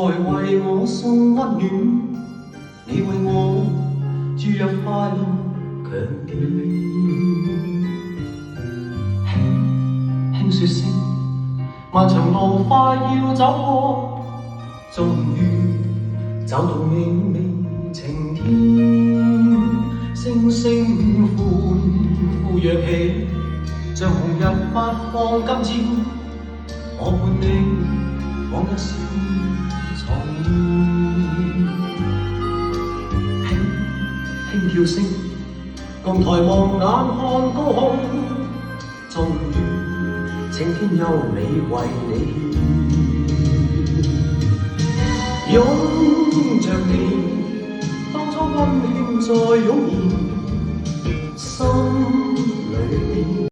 為我送溫暖，你為我注入快樂強勁。輕輕說聲，漫長路快要走過，終於找到美美晴天。星星歡呼躍起，像紅日發放今朝，我伴你往日時重現。輕跳聲，共抬望眼看高空，終於晴天優美為你獻。擁着你，當初溫馨再湧現，心裏邊。